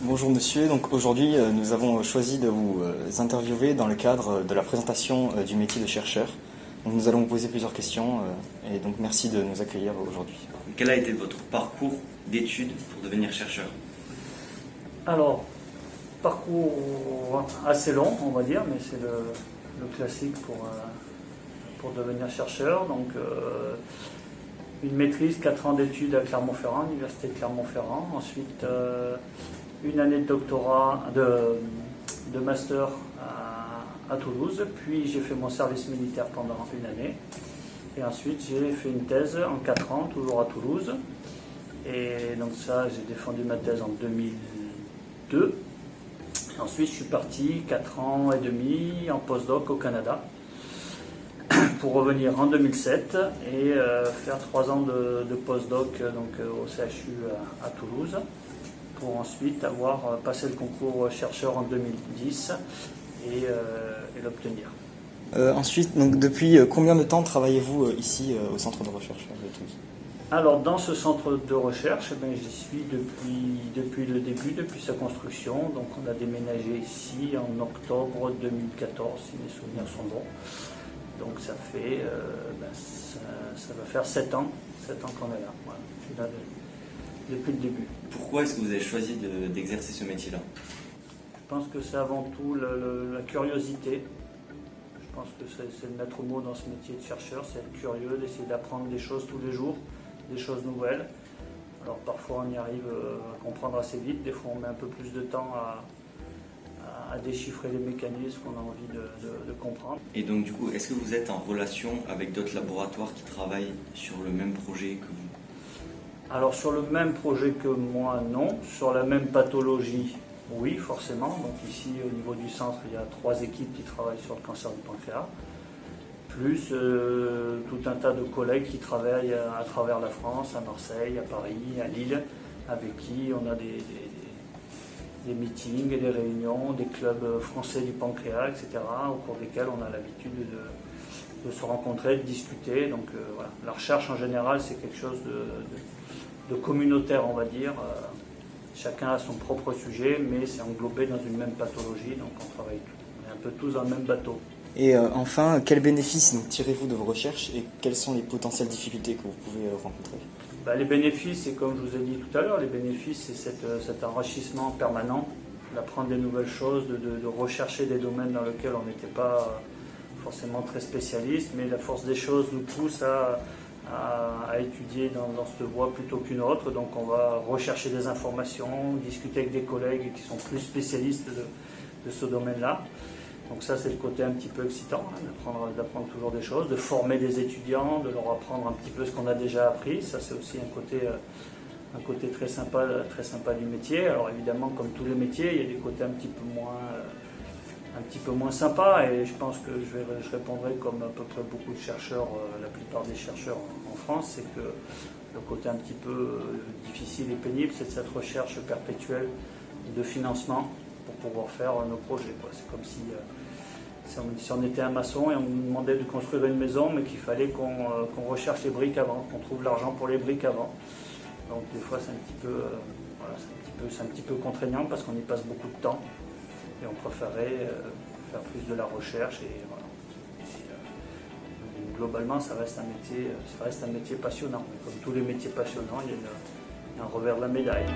Bonjour monsieur, donc aujourd'hui nous avons choisi de vous interviewer dans le cadre de la présentation du métier de chercheur. Donc, nous allons vous poser plusieurs questions et donc merci de nous accueillir aujourd'hui. Quel a été votre parcours d'études pour devenir chercheur? Alors, parcours assez long, on va dire, mais c'est le classique pour devenir chercheur. Donc, une maîtrise, 4 ans d'études à Clermont-Ferrand, l'université de Clermont-Ferrand. Ensuite, une année de doctorat, de master à Toulouse. Puis, j'ai fait mon service militaire pendant une année. Et ensuite, j'ai fait une thèse en 4 ans, toujours à Toulouse. Et donc ça, j'ai défendu ma thèse en 2002. Ensuite, je suis parti 4 ans et demi en postdoc au Canada pour revenir en 2007 et faire 3 ans de postdoc donc, au CHU à Toulouse pour ensuite avoir passé le concours chercheur en 2010 et l'obtenir. Ensuite, donc, depuis combien de temps travaillez-vous ici au centre de recherche de Toulouse? Alors dans ce centre de recherche, j'y suis depuis le début, depuis sa construction. Donc on a déménagé ici en octobre 2014, si mes souvenirs sont bons. Donc ça fait, ça va faire 7 ans qu'on est là. Voilà. Je suis là depuis le début. Pourquoi est-ce que vous avez choisi d'exercer ce métier-là? Je pense que c'est avant tout la curiosité. Je pense que c'est le maître mot dans ce métier de chercheur, c'est être curieux, d'essayer d'apprendre des choses tous les jours, des choses nouvelles. Alors parfois on y arrive à comprendre assez vite, des fois on met un peu plus de temps à déchiffrer les mécanismes qu'on a envie de comprendre. Et donc du coup, est-ce que vous êtes en relation avec d'autres laboratoires qui travaillent sur le même projet que vous? Alors sur le même projet que moi, non. Sur la même pathologie, oui, forcément. Donc ici, au niveau du centre, il y a 3 équipes qui travaillent sur le cancer du pancréas, plus tout un tas de collègues qui travaillent à travers la France, à Marseille, à Paris, à Lille, avec qui on a des meetings et des réunions, des clubs français du pancréas, etc., au cours desquels on a l'habitude de se rencontrer, de discuter. Donc voilà. La recherche en général, c'est quelque chose de communautaire, on va dire. Chacun a son propre sujet, mais c'est englobé dans une même pathologie, donc on travaille on est un peu tous dans le même bateau. Et enfin, quels bénéfices donc, tirez-vous de vos recherches et quelles sont les potentielles difficultés que vous pouvez rencontrer? Les bénéfices, c'est comme je vous ai dit tout à l'heure, les bénéfices, c'est cet enrichissement permanent, d'apprendre des nouvelles choses, de rechercher des domaines dans lesquels on n'était pas forcément très spécialiste, mais la force des choses nous pousse à étudier dans cette voie plutôt qu'une autre. Donc on va rechercher des informations, discuter avec des collègues qui sont plus spécialistes de ce domaine-là. Donc ça c'est le côté un petit peu excitant, d'apprendre toujours des choses, de former des étudiants, de leur apprendre un petit peu ce qu'on a déjà appris. Ça c'est aussi un côté très sympa du métier. Alors évidemment comme tous les métiers, il y a des côtés un petit peu moins sympas et je pense que je répondrai comme à peu près beaucoup de chercheurs, la plupart des chercheurs en France, c'est que le côté un petit peu difficile et pénible, c'est de cette recherche perpétuelle de financement pour pouvoir faire nos projets. C'est comme si on était un maçon et on nous demandait de construire une maison, mais qu'il fallait qu'on recherche les briques avant, qu'on trouve l'argent pour les briques avant. Donc des fois c'est un petit peu contraignant parce qu'on y passe beaucoup de temps et on préférait faire plus de la recherche et voilà. Globalement ça reste un métier passionnant. Mais comme tous les métiers passionnants, il y a un revers de la médaille.